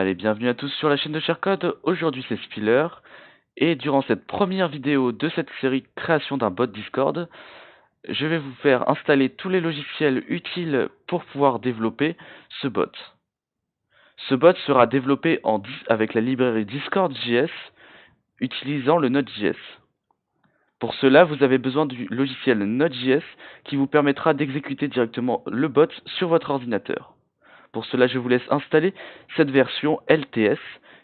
Allez, bienvenue à tous sur la chaîne de Sharcode. Aujourd'hui c'est Spiller et durant cette première vidéo de cette série création d'un bot Discord, je vais vous faire installer tous les logiciels utiles pour pouvoir développer ce bot. Ce bot sera développé avec la librairie Discord.js utilisant le Node.js. Pour cela, vous avez besoin du logiciel Node.js qui vous permettra d'exécuter directement le bot sur votre ordinateur. Pour cela, je vous laisse installer cette version LTS,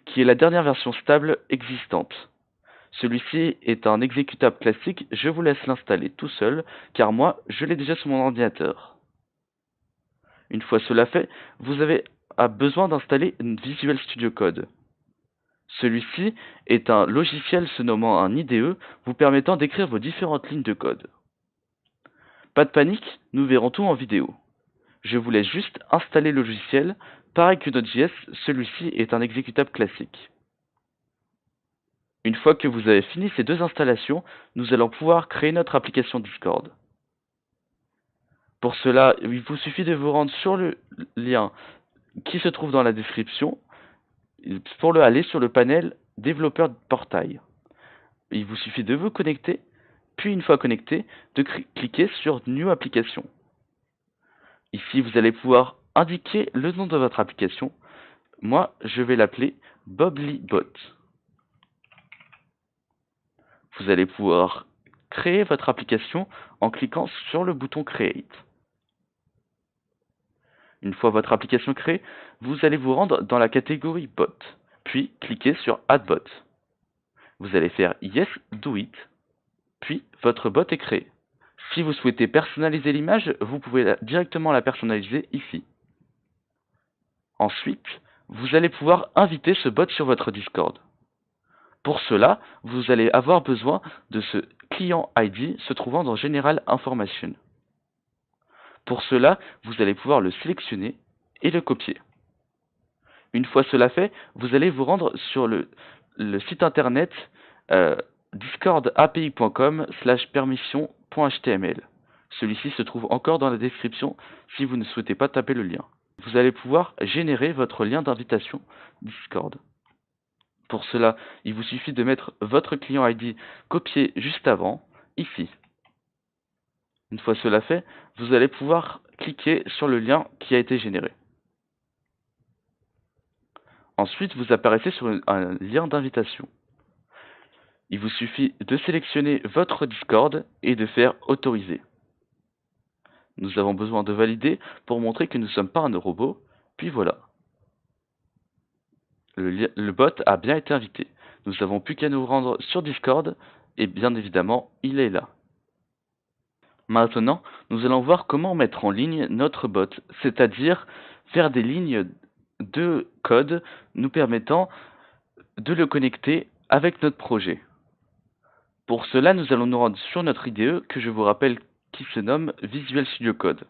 qui est la dernière version stable existante. Celui-ci est un exécutable classique, je vous laisse l'installer tout seul, car moi, je l'ai déjà sur mon ordinateur. Une fois cela fait, vous avez besoin d'installer Visual Studio Code. Celui-ci est un logiciel se nommant un IDE, vous permettant d'écrire vos différentes lignes de code. Pas de panique, nous verrons tout en vidéo. Je vous laisse juste installer le logiciel. Pareil que Node.js, celui-ci est un exécutable classique. Une fois que vous avez fini ces deux installations, nous allons pouvoir créer notre application Discord. Pour cela, il vous suffit de vous rendre sur le lien qui se trouve dans la description pour aller sur le panel développeur portail. Il vous suffit de vous connecter, puis une fois connecté, de cliquer sur New Application. Ici, vous allez pouvoir indiquer le nom de votre application. Moi, je vais l'appeler BoblyBot. Vous allez pouvoir créer votre application en cliquant sur le bouton Create. Une fois votre application créée, vous allez vous rendre dans la catégorie Bot, puis cliquer sur Add Bot. Vous allez faire Yes, do it, puis votre bot est créé. Si vous souhaitez personnaliser l'image, vous pouvez directement la personnaliser ici. Ensuite, vous allez pouvoir inviter ce bot sur votre Discord. Pour cela, vous allez avoir besoin de ce client ID se trouvant dans General Information. Pour cela, vous allez pouvoir le sélectionner et le copier. Une fois cela fait, vous allez vous rendre sur le site internet discordapi.com/permission.html. Celui-ci se trouve encore dans la description si vous ne souhaitez pas taper le lien. Vous allez pouvoir générer votre lien d'invitation Discord. Pour cela, il vous suffit de mettre votre client ID copié juste avant, ici. Une fois cela fait, vous allez pouvoir cliquer sur le lien qui a été généré. Ensuite, vous apparaissez sur un lien d'invitation. Il vous suffit de sélectionner votre Discord et de faire autoriser. Nous avons besoin de valider pour montrer que nous ne sommes pas un robot, puis voilà. Le bot a bien été invité. Nous n'avons plus qu'à nous rendre sur Discord et bien évidemment, il est là. Maintenant, nous allons voir comment mettre en ligne notre bot, c'est-à-dire faire des lignes de code nous permettant de le connecter avec notre projet. Pour cela, nous allons nous rendre sur notre IDE que je vous rappelle qui se nomme Visual Studio Code.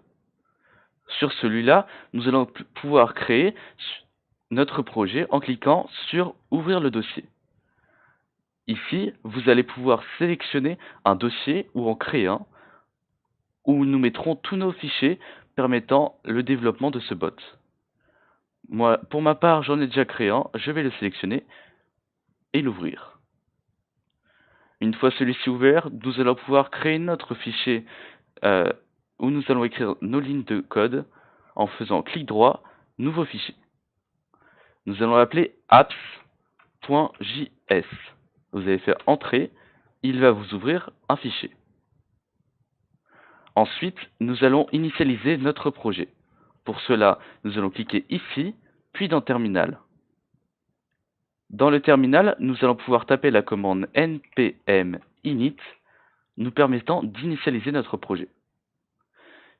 Sur celui-là, nous allons pouvoir créer notre projet en cliquant sur Ouvrir le dossier. Ici, vous allez pouvoir sélectionner un dossier ou en créer un, où nous mettrons tous nos fichiers permettant le développement de ce bot. Moi, pour ma part, j'en ai déjà créé un, je vais le sélectionner et l'ouvrir. Une fois celui-ci ouvert, nous allons pouvoir créer notre fichier où nous allons écrire nos lignes de code en faisant clic droit, nouveau fichier. Nous allons l'appeler apps.js. Vous allez faire Entrée, il va vous ouvrir un fichier. Ensuite, nous allons initialiser notre projet. Pour cela, nous allons cliquer ici, puis dans Terminal. Dans le terminal, nous allons pouvoir taper la commande npm init, nous permettant d'initialiser notre projet.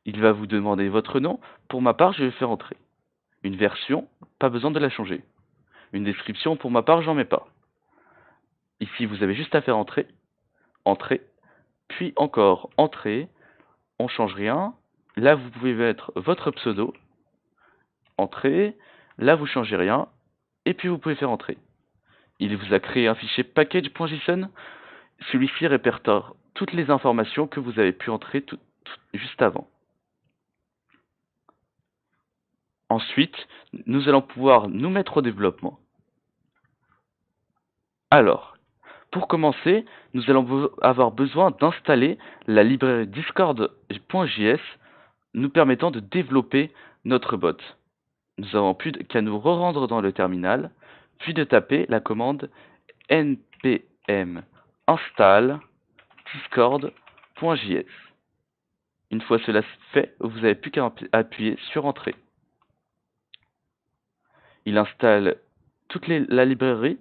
Il va vous demander votre nom. Pour ma part, je vais faire entrer. Une version, pas besoin de la changer. Une description, pour ma part, j'en mets pas. Ici, vous avez juste à faire entrer, entrer, puis encore entrer. On change rien. Là, vous pouvez mettre votre pseudo, entrer. Là, vous changez rien. Et puis, vous pouvez faire entrer. Il vous a créé un fichier package.json. Celui-ci répertoire toutes les informations que vous avez pu entrer juste avant. Ensuite, nous allons pouvoir nous mettre au développement. Alors, pour commencer, nous allons avoir besoin d'installer la librairie discord.js nous permettant de développer notre bot. Nous n'avons plus qu'à nous re-rendre dans le terminal, puis de taper la commande npm install discord.js. Une fois cela fait, vous n'avez plus qu'à appuyer sur Entrée. Il installe toute la librairie,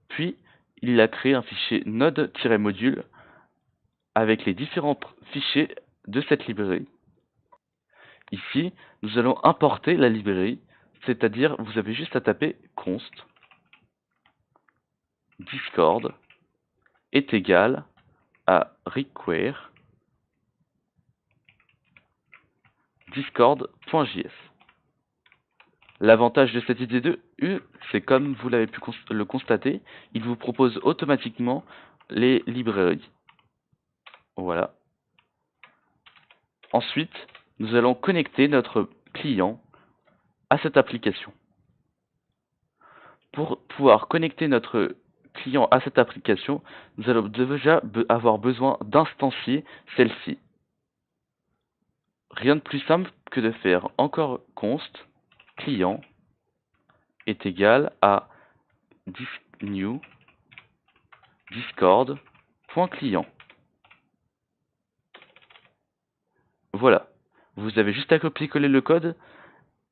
puis il a créé un fichier node-module avec les différents fichiers de cette librairie. Ici, nous allons importer la librairie, c'est-à-dire vous avez juste à taper const discord est égal à require discord.js. L'avantage de cette IDE, c'est comme vous l'avez pu le constater, il vous propose automatiquement les librairies. Voilà. Ensuite, nous allons connecter notre client à cette application. Pour pouvoir connecter notre client à cette application, nous allons déjà avoir besoin d'instancier celle-ci. Rien de plus simple que de faire encore const client est égal à new discord.client. Voilà, vous avez juste à copier-coller le code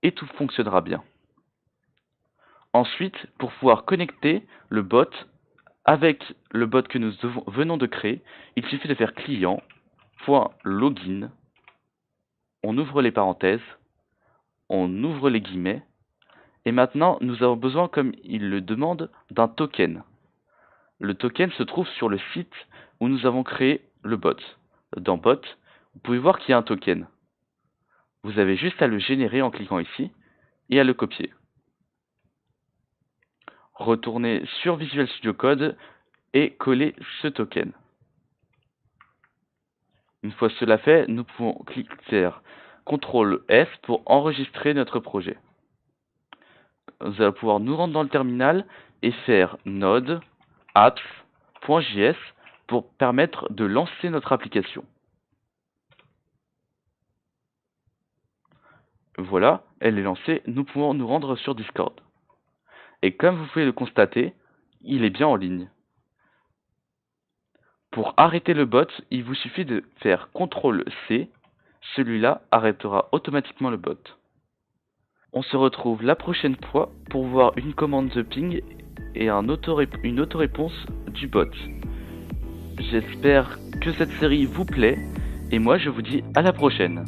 et tout fonctionnera bien. Ensuite, pour pouvoir connecter le bot avec le bot que nous venons de créer, il suffit de faire client.login, on ouvre les parenthèses, on ouvre les guillemets, et maintenant nous avons besoin, comme il le demande, d'un token. Le token se trouve sur le site où nous avons créé le bot. Dans bot, vous pouvez voir qu'il y a un token. Vous avez juste à le générer en cliquant ici et à le copier. Retournez sur Visual Studio Code et coller ce token. Une fois cela fait, nous pouvons faire CTRL F pour enregistrer notre projet. Nous allons pouvoir nous rendre dans le terminal et faire node apps.js pour permettre de lancer notre application. Voilà, elle est lancée, nous pouvons nous rendre sur Discord. Et comme vous pouvez le constater, il est bien en ligne. Pour arrêter le bot, il vous suffit de faire CTRL-C, celui-là arrêtera automatiquement le bot. On se retrouve la prochaine fois pour voir une commande de ping et une autoréponse du bot. J'espère que cette série vous plaît, et moi je vous dis à la prochaine.